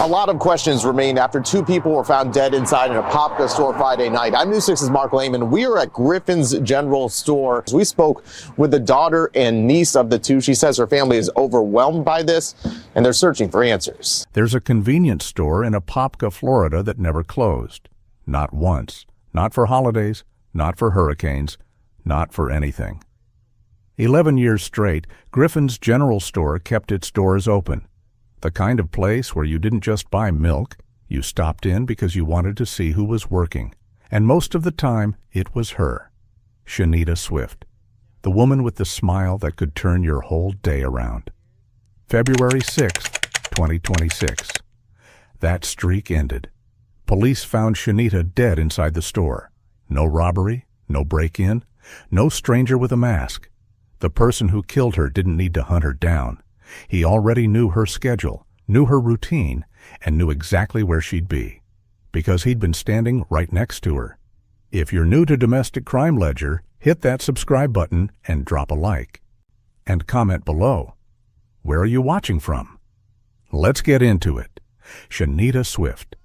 A lot of questions remain after two people were found dead inside an Apopka store Friday night. I'm News 6's Mark Lehman. We are at Griffin's General Store. We spoke with the daughter and niece of the two. She says her family is overwhelmed by this, and they're searching for answers. There's a convenience store in Apopka, Florida that never closed. Not once. Not for holidays, not for hurricanes, not for anything. 11 years straight, Griffin's General Store kept its doors open. The kind of place where you didn't just buy milk, you stopped in because you wanted to see who was working. And most of the time, it was her, Shanita Swift, the woman with the smile that could turn your whole day around. February 6, 2026. That streak ended. Police found Shanita dead inside the store. No robbery, no break-in, no stranger with a mask. The person who killed her didn't need to hunt her down. He already knew her schedule, knew her routine, and knew exactly where she'd be, because he'd been standing right next to her. If you're new to Domestic Crime Ledger, hit that subscribe button and drop a like. And comment below. Where are you watching from? Let's get into it. Shanita Swift.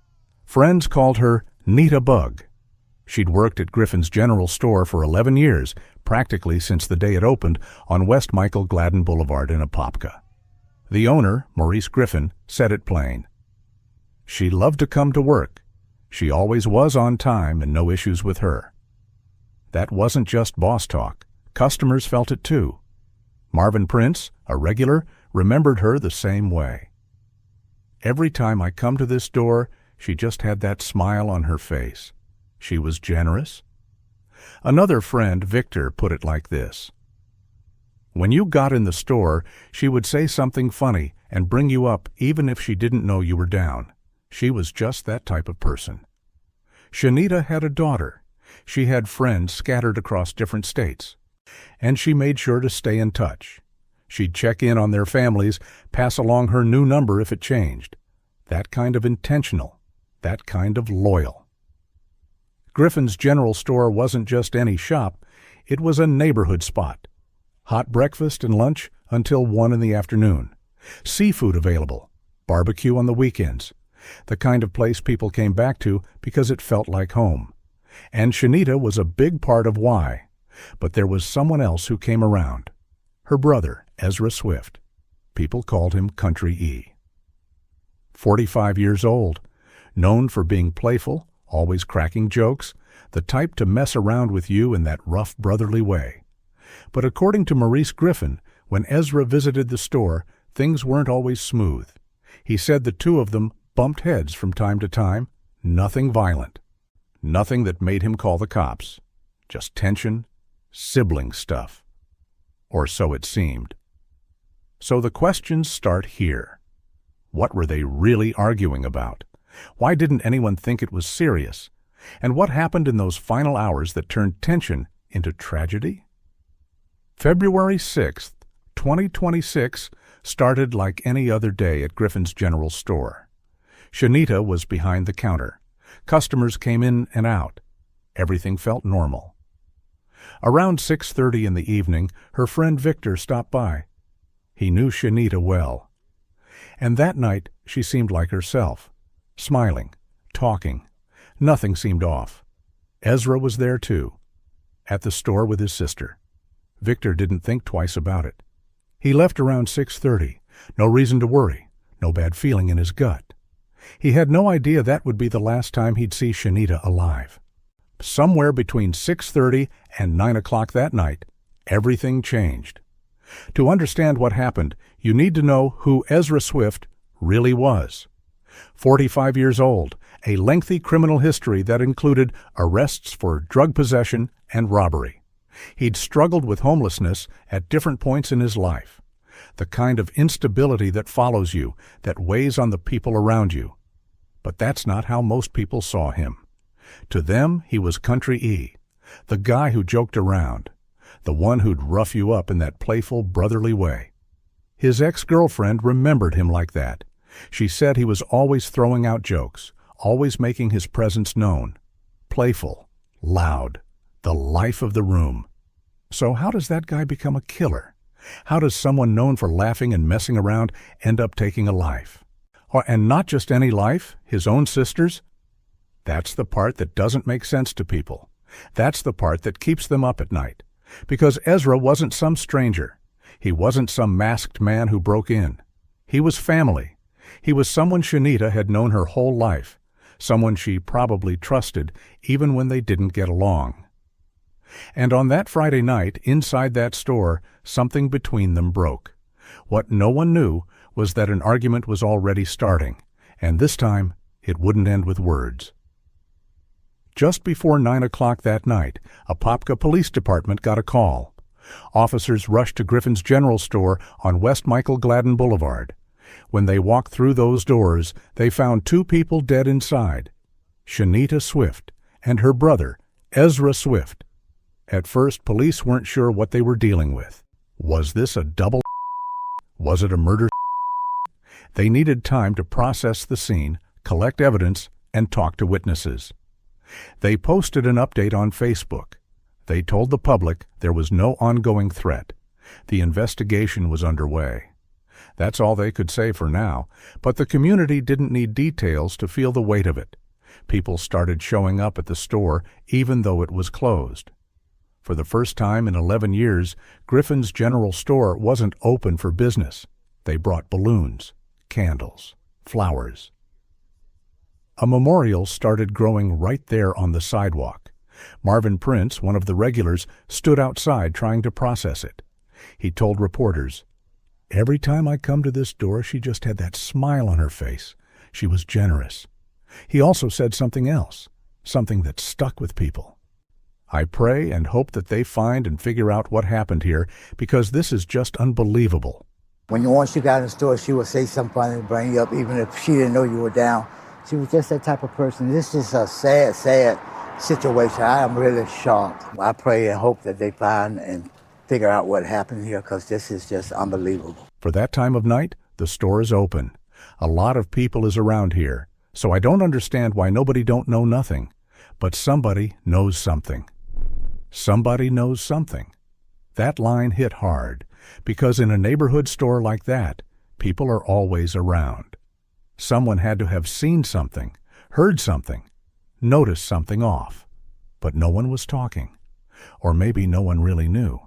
Friends called her Nita Bug. She'd worked at Griffin's General Store for 11 years, practically since the day it opened on West Michael Gladden Boulevard in Apopka. The owner, Maurice Griffin, said it plain. She loved to come to work. She always was on time and no issues with her. That wasn't just boss talk. Customers felt it too. Marvin Prince, a regular, remembered her the same way. Every time I come to this door, she just had that smile on her face. She was generous. Another friend, Victor, put it like this. When you got in the store, she would say something funny and bring you up even if she didn't know you were down. She was just that type of person. Shanita had a daughter. She had friends scattered across different states. And she made sure to stay in touch. She'd check in on their families, pass along her new number if it changed. That kind of intentional. That kind of loyal. Griffin's General Store wasn't just any shop. It was a neighborhood spot. Hot breakfast and lunch until 1 in the afternoon. Seafood available. Barbecue on the weekends. The kind of place people came back to because it felt like home. And Shanita was a big part of why. But there was someone else who came around. Her brother, Ezra Swift. People called him Country E. 45 years old. Known for being playful, always cracking jokes, the type to mess around with you in that rough brotherly way. But according to Maurice Griffin, when Ezra visited the store, things weren't always smooth. He said the two of them bumped heads from time to time, nothing violent. Nothing that made him call the cops. Just tension, sibling stuff. Or so it seemed. So the questions start here. What were they really arguing about? Why didn't anyone think it was serious? And what happened in those final hours that turned tension into tragedy? February 6th, 2026 started like any other day at Griffin's General Store. Shanita was behind the counter. Customers came in and out. Everything felt normal. Around 6:30 in the evening, her friend Victor stopped by. He knew Shanita well. And that night, she seemed like herself. Smiling, talking. Nothing seemed off. Ezra was there too, at the store with his sister. Victor didn't think twice about it. He left around 6:30. No reason to worry, no bad feeling in his gut. He had no idea that would be the last time he'd see Shanita alive. Somewhere between 6:30 and 9 o'clock that night, everything changed. To understand what happened, you need to know who Ezra Swift really was. 45 years old, a lengthy criminal history that included arrests for drug possession and robbery. He'd struggled with homelessness at different points in his life. The kind of instability that follows you, that weighs on the people around you. But that's not how most people saw him. To them, he was Country E, the guy who joked around, the one who'd rough you up in that playful, brotherly way. His ex-girlfriend remembered him like that. She said he was always throwing out jokes, always making his presence known. Playful, loud, the life of the room. So how does that guy become a killer? How does someone known for laughing and messing around end up taking a life? Oh, and not just any life, his own sister's? That's the part that doesn't make sense to people. That's the part that keeps them up at night. Because Ezra wasn't some stranger. He wasn't some masked man who broke in. He was family. He was someone Shanita had known her whole life, someone she probably trusted even when they didn't get along. And on that Friday night, inside that store, something between them broke. What no one knew was that an argument was already starting, and this time it wouldn't end with words. Just before 9 o'clock that night, a Popka Police Department got a call. Officers rushed to Griffin's General Store on West Michael Gladden Boulevard. When they walked through those doors, they found two people dead inside, Shanita Swift and her brother, Ezra Swift. At first, police weren't sure what they were dealing with. Was this a double? Was it a murder? They needed time to process the scene, collect evidence, and talk to witnesses. They posted an update on Facebook. They told the public there was no ongoing threat. The investigation was underway. That's all they could say for now, but the community didn't need details to feel the weight of it. People started showing up at the store even though it was closed. For the first time in 11 years, Griffin's General Store wasn't open for business. They brought balloons, candles, flowers. A memorial started growing right there on the sidewalk. Marvin Prince, one of the regulars, stood outside trying to process it. He told reporters, "Every time I come to this door, she just had that smile on her face. She was generous." He also said something else, something that stuck with people. "I pray and hope that they find and figure out what happened here, because this is just unbelievable." Once you got in the store, she would say something funny to bring you up, even if she didn't know you were down. She was just that type of person. This is a sad, sad situation. I am really shocked. I pray and hope that they find and figure out what happened here, because this is just unbelievable. For that time of night, the store is open. A lot of people is around here, so I don't understand why nobody don't know nothing. But somebody knows something. Somebody knows something. That line hit hard, because in a neighborhood store like that, people are always around. Someone had to have seen something, heard something, noticed something off. But no one was talking. Or maybe no one really knew.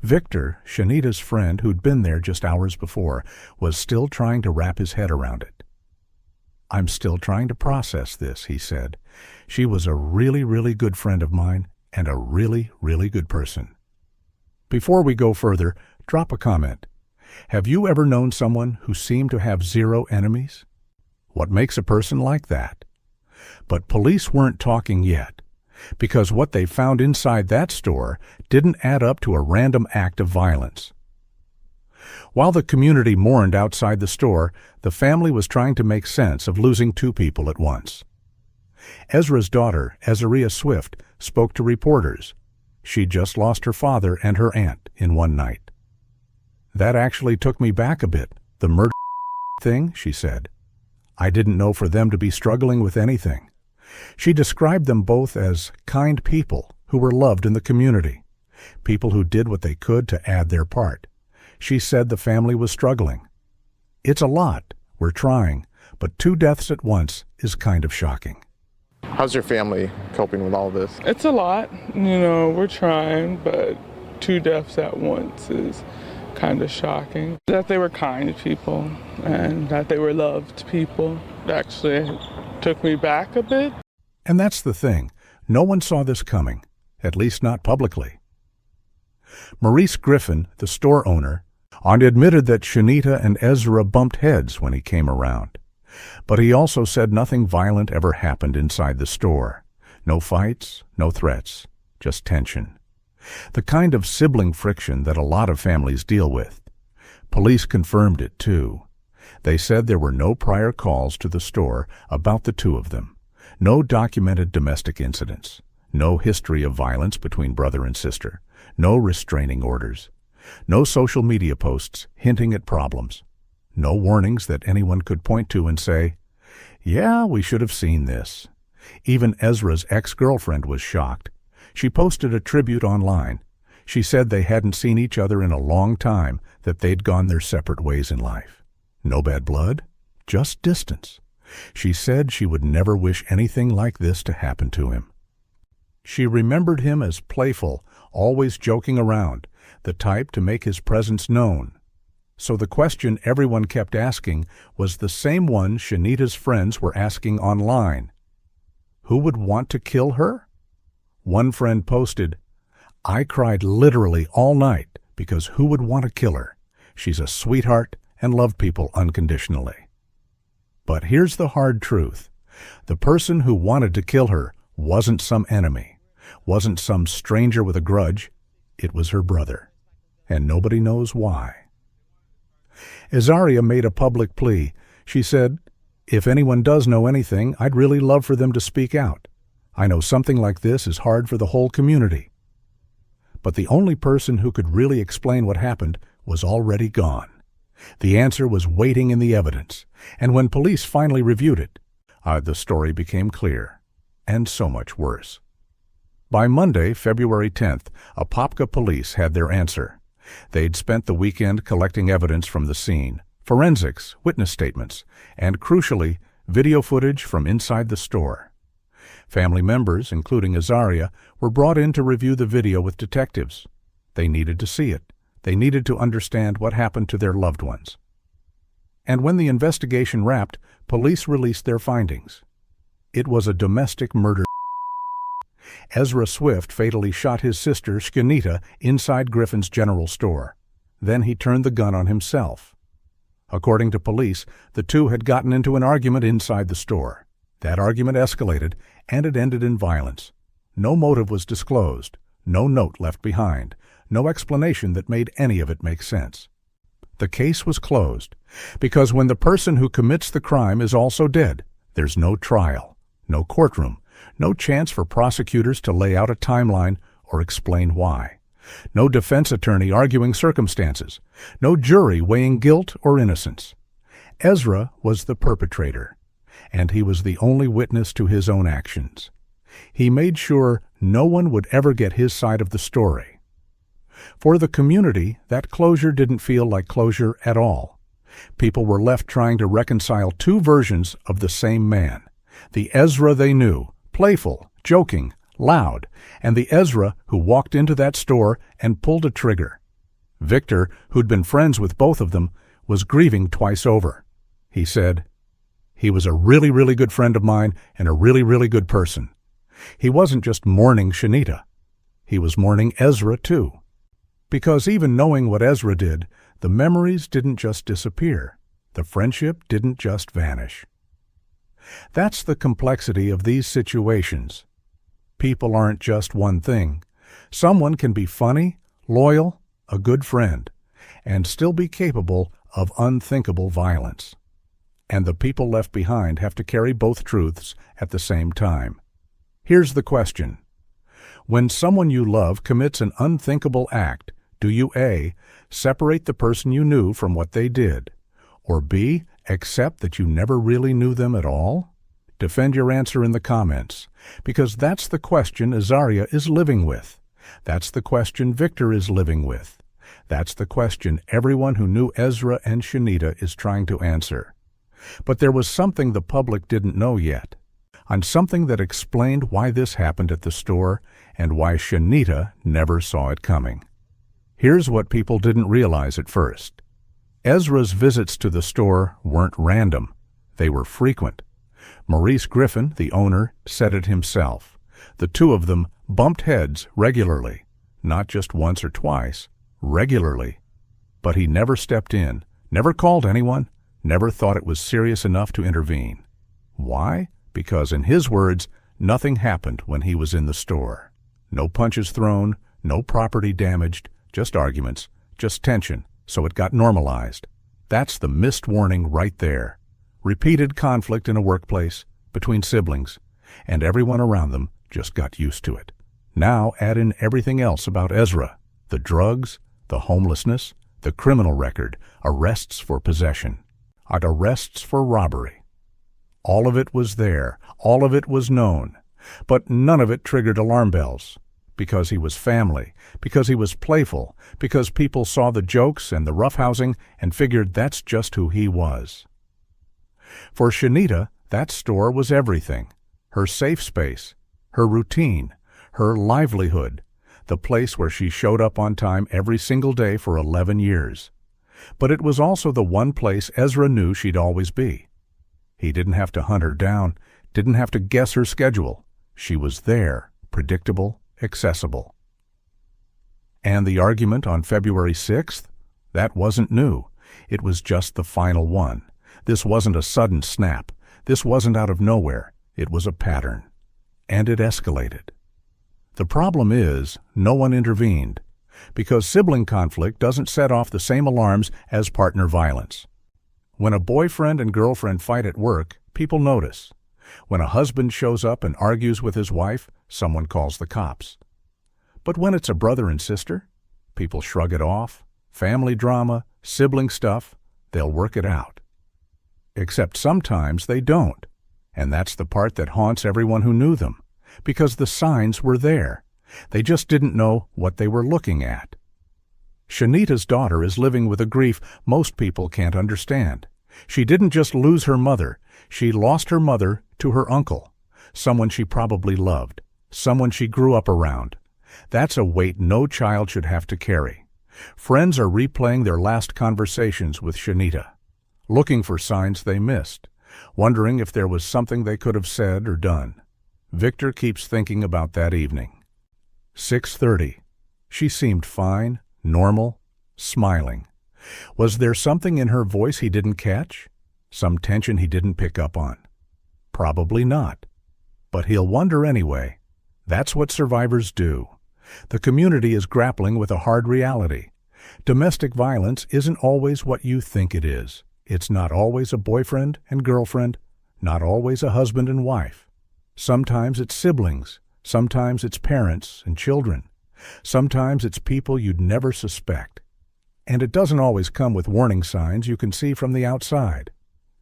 Victor, Shanita's friend who'd been there just hours before, was still trying to wrap his head around it. "I'm still trying to process this," he said. "She was a really, really good friend of mine and a really, really good person." Before we go further, drop a comment. Have you ever known someone who seemed to have zero enemies? What makes a person like that? But police weren't talking yet, because what they found inside that store didn't add up to a random act of violence. While the community mourned outside the store, the family was trying to make sense of losing two people at once. Ezra's daughter, Ezria Swift, spoke to reporters. She'd just lost her father and her aunt in one night. "That actually took me back a bit, the murder thing," she said. "I didn't know for them to be struggling with anything." She described them both as kind people who were loved in the community, people who did what they could to add their part. She said the family was struggling. "It's a lot, we're trying, but 2 deaths at once is kind of shocking." How's your family coping with all this? It's a lot, we're trying, but 2 deaths at once is kind of shocking. That they were kind people and that they were loved people actually took me back a bit. And that's the thing. No one saw this coming, at least not publicly. Maurice Griffin, the store owner, admitted that Shanita and Ezra bumped heads when he came around. But he also said nothing violent ever happened inside the store. No fights, no threats, just tension. The kind of sibling friction that a lot of families deal with. Police confirmed it, too. They said there were no prior calls to the store about the two of them. No documented domestic incidents. No history of violence between brother and sister. No restraining orders. No social media posts hinting at problems. No warnings that anyone could point to and say, "Yeah, we should have seen this." Even Ezra's ex-girlfriend was shocked. She posted a tribute online. She said they hadn't seen each other in a long time, that they'd gone their separate ways in life. No bad blood? just distance. She said she would never wish anything like this to happen to him. She remembered him as playful, always joking around, the type to make his presence known. So the question everyone kept asking was the same one Shanita's friends were asking online. Who would want to kill her? One friend posted, "I cried literally all night because who would want to kill her? She's a sweetheart and loved people unconditionally." But here's the hard truth. The person who wanted to kill her wasn't some enemy, wasn't some stranger with a grudge. It was her brother, and nobody knows why. Azaria made a public plea. She said, "If anyone does know anything, I'd really love for them to speak out. I know something like this is hard for the whole community." But the only person who could really explain what happened was already gone. The answer was waiting in the evidence, and when police finally reviewed it, the story became clear, and so much worse. By Monday, February 10th, Apopka police had their answer. They'd spent the weekend collecting evidence from the scene, forensics, witness statements, and crucially, video footage from inside the store. Family members, including Azaria, were brought in to review the video with detectives. They needed to see it. They needed to understand what happened to their loved ones. And when the investigation wrapped, police released their findings. It was a domestic murder. Ezra Swift fatally shot his sister, Shanita, inside Griffin's general store. Then he turned the gun on himself. According to police, the two had gotten into an argument inside the store. That argument escalated, and it ended in violence. No motive was disclosed, no note left behind, no explanation that made any of it make sense. The case was closed, because when the person who commits the crime is also dead, there's no trial, no courtroom, no chance for prosecutors to lay out a timeline or explain why. No defense attorney arguing circumstances. No jury weighing guilt or innocence. Ezra was the perpetrator, and he was the only witness to his own actions. He made sure no one would ever get his side of the story. For the community, that closure didn't feel like closure at all. People were left trying to reconcile two versions of the same man. The Ezra they knew, playful, joking, loud, and the Ezra who walked into that store and pulled a trigger. Victor, who'd been friends with both of them, was grieving twice over. He said, "He was a really, really good friend of mine and a really, really good person." He wasn't just mourning Shanita. He was mourning Ezra, too. Because even knowing what Ezra did, the memories didn't just disappear. The friendship didn't just vanish. That's the complexity of these situations. People aren't just one thing. Someone can be funny, loyal, a good friend, and still be capable of unthinkable violence. And the people left behind have to carry both truths at the same time. Here's the question. When someone you love commits an unthinkable act, do you A, separate the person you knew from what they did, or B, accept that you never really knew them at all? Defend your answer in the comments, because that's the question Azaria is living with. That's the question Victor is living with. That's the question everyone who knew Ezra and Shanita is trying to answer. But there was something the public didn't know yet, on something that explained why this happened at the store and why Shanita never saw it coming. Here's what people didn't realize at first. Ezra's visits to the store weren't random. They were frequent. Maurice Griffin, the owner, said it himself. The two of them bumped heads regularly, not just once or twice, regularly. But he never stepped in, never called anyone, never thought it was serious enough to intervene. Why? Because, in his words, nothing happened when he was in the store. No punches thrown, no property damaged, just arguments, just tension, so it got normalized. That's the missed warning right there. Repeated conflict in a workplace, between siblings, and everyone around them just got used to it. Now add in everything else about Ezra, the drugs, the homelessness, the criminal record, arrests for possession, and arrests for robbery. All of it was there, all of it was known, but none of it triggered alarm bells. Because he was family, because he was playful, because people saw the jokes and the roughhousing and figured that's just who he was. For Shanita, that store was everything. Her safe space, her routine, her livelihood, the place where she showed up on time every single day for 11 years. But it was also the one place Ezra knew she'd always be. He didn't have to hunt her down, didn't have to guess her schedule. She was there, predictable, accessible. And the argument on February 6th? That wasn't new. It was just the final one. This wasn't a sudden snap. This wasn't out of nowhere. It was a pattern. And it escalated. The problem is, no one intervened, because sibling conflict doesn't set off the same alarms as partner violence. When a boyfriend and girlfriend fight at work, people notice. When a husband shows up and argues with his wife, someone calls the cops. But when it's a brother and sister, people shrug it off. Family drama, sibling stuff, they'll work it out. Except sometimes they don't, and that's the part that haunts everyone who knew them, because the signs were there. They just didn't know what they were looking at. Shanita's daughter is living with a grief most people can't understand. She didn't just lose her mother, she lost her mother to her uncle, someone she probably loved, someone she grew up around. That's a weight no child should have to carry. Friends are replaying their last conversations with Shanita, looking for signs they missed, wondering if there was something they could have said or done. Victor keeps thinking about that evening. 6:30. She seemed fine, normal, smiling. Was there something in her voice he didn't catch? Some tension he didn't pick up on? Probably not. But he'll wonder anyway. That's what survivors do. The community is grappling with a hard reality. Domestic violence isn't always what you think it is. It's not always a boyfriend and girlfriend, not always a husband and wife. Sometimes it's siblings, sometimes it's parents and children, sometimes it's people you'd never suspect. And it doesn't always come with warning signs you can see from the outside.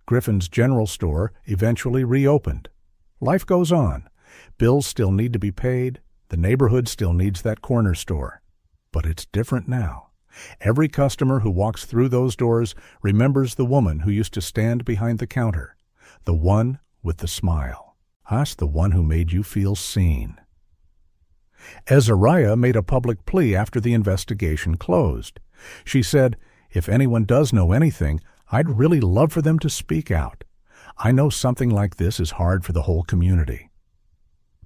Griffin's general store eventually reopened. Life goes on. Bills still need to be paid. The neighborhood still needs that corner store. But it's different now. Every customer who walks through those doors remembers the woman who used to stand behind the counter, the one with the smile. Us, the one who made you feel seen. Ezariah made a public plea after the investigation closed. She said, "If anyone does know anything, I'd really love for them to speak out. I know something like this is hard for the whole community."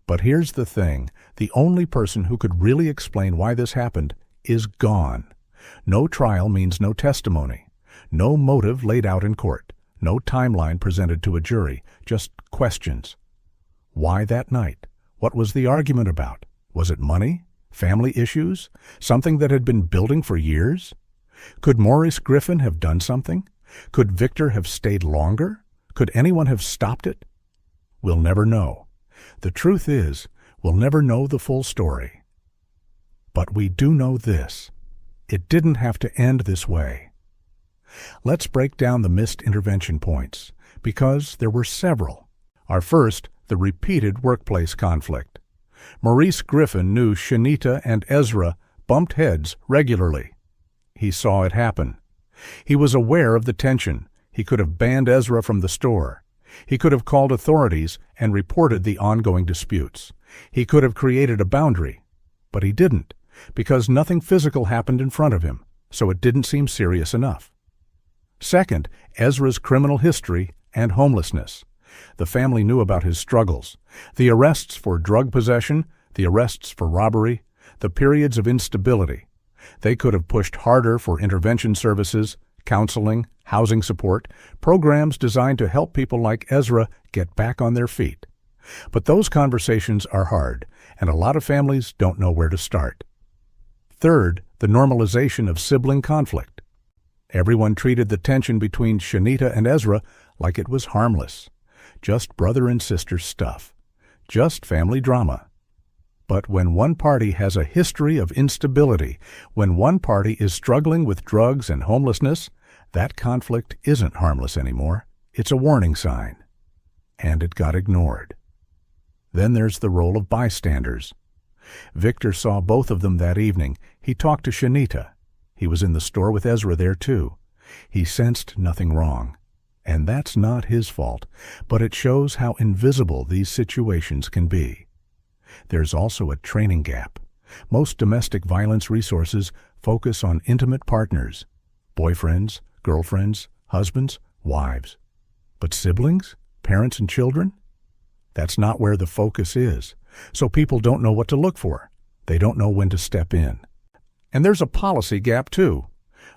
But here's the thing, the only person who could really explain why this happened is gone. No trial means no testimony, no motive laid out in court, no timeline presented to a jury, just questions. Why that night? What was the argument about? Was it money? Family issues? Something that had been building for years? Could Maurice Griffin have done something? Could Victor have stayed longer? Could anyone have stopped it? We'll never know. The truth is, we'll never know the full story. But we do know this. It didn't have to end this way. Let's break down the missed intervention points, because there were several. Our first, the repeated workplace conflict. Maurice Griffin knew Shanita and Ezra bumped heads regularly. He saw it happen. He was aware of the tension. He could have banned Ezra from the store. He could have called authorities and reported the ongoing disputes. He could have created a boundary, but he didn't, because nothing physical happened in front of him, so it didn't seem serious enough. Second, Ezra's criminal history and homelessness. The family knew about his struggles, the arrests for drug possession, the arrests for robbery, the periods of instability. They could have pushed harder for intervention services, counseling, housing support, programs designed to help people like Ezra get back on their feet. But those conversations are hard, and a lot of families don't know where to start. Third, the normalization of sibling conflict. Everyone treated the tension between Shanita and Ezra like it was harmless. Just brother and sister stuff. Just family drama. But when one party has a history of instability, when one party is struggling with drugs and homelessness, that conflict isn't harmless anymore. It's a warning sign. And it got ignored. Then there's the role of bystanders. Victor saw both of them that evening. He talked to Shanita. He was in the store with Ezra there too. He sensed nothing wrong. And that's not his fault, but it shows how invisible these situations can be. There's also a training gap. Most domestic violence resources focus on intimate partners, boyfriends, girlfriends, husbands, wives. But siblings, parents and children? That's not where the focus is. So people don't know what to look for. They don't know when to step in. And there's a policy gap too.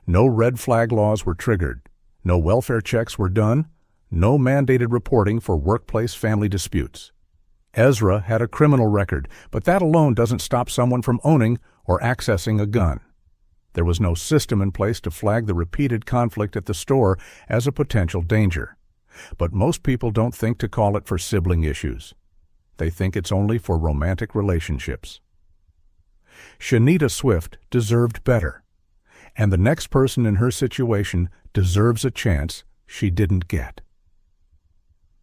No red flag laws were triggered. No welfare checks were done. No mandated reporting for workplace family disputes. Ezra had a criminal record, but that alone doesn't stop someone from owning or accessing a gun. There was no system in place to flag the repeated conflict at the store as a potential danger. But most people don't think to call it for sibling issues. They think it's only for romantic relationships. Shanita Swift deserved better, and the next person in her situation deserves a chance she didn't get.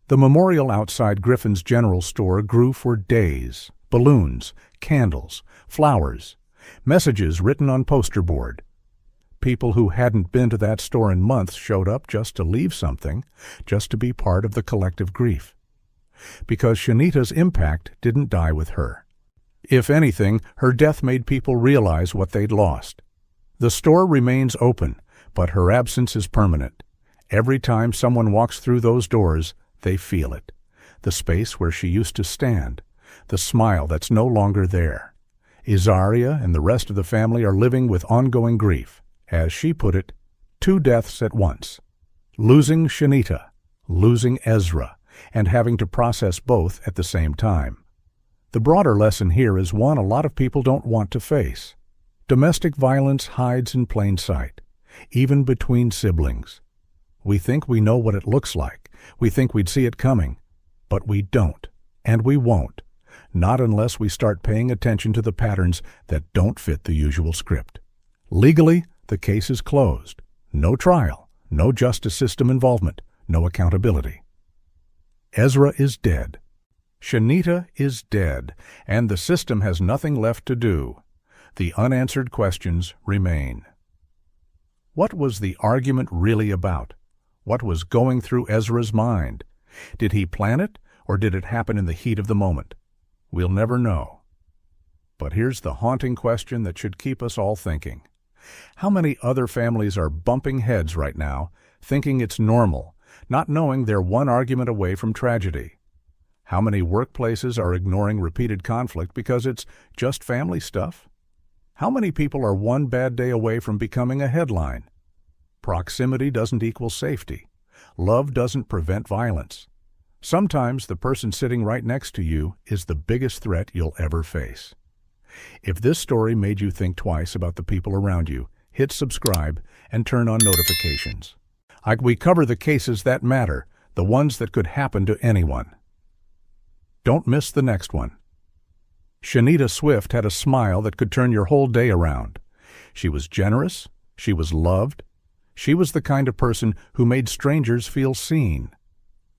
The memorial outside Griffin's General Store grew for days. Balloons, candles, flowers, messages written on poster board. People who hadn't been to that store in months showed up just to leave something, just to be part of the collective grief. Because Shanita's impact didn't die with her. If anything, her death made people realize what they'd lost. The store remains open, but her absence is permanent. Every time someone walks through those doors, they feel it. The space where she used to stand. The smile that's no longer there. Izaria and the rest of the family are living with ongoing grief. As she put it, 2 deaths at once. Losing Shanita, losing Ezra, and having to process both at the same time. The broader lesson here is one a lot of people don't want to face. Domestic violence hides in plain sight, even between siblings. We think we know what it looks like. We think we'd see it coming. But we don't, and we won't. Not unless we start paying attention to the patterns that don't fit the usual script. Legally, the case is closed. No trial, no justice system involvement, no accountability. Ezra is dead. Shanita is dead, and the system has nothing left to do. The unanswered questions remain. What was the argument really about? What was going through Ezra's mind? Did he plan it, or did it happen in the heat of the moment? We'll never know. But here's the haunting question that should keep us all thinking. How many other families are bumping heads right now, thinking it's normal, not knowing they're one argument away from tragedy? How many workplaces are ignoring repeated conflict because it's just family stuff? How many people are one bad day away from becoming a headline? Proximity doesn't equal safety. Love doesn't prevent violence. Sometimes the person sitting right next to you is the biggest threat you'll ever face. If this story made you think twice about the people around you, hit subscribe and turn on notifications. We cover the cases that matter, the ones that could happen to anyone. Don't miss the next one. Shanita Swift had a smile that could turn your whole day around. She was generous. She was loved. She was the kind of person who made strangers feel seen.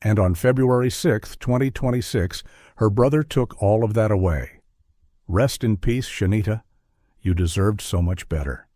And on February 6, 2026, her brother took all of that away. Rest in peace, Shanita. You deserved so much better.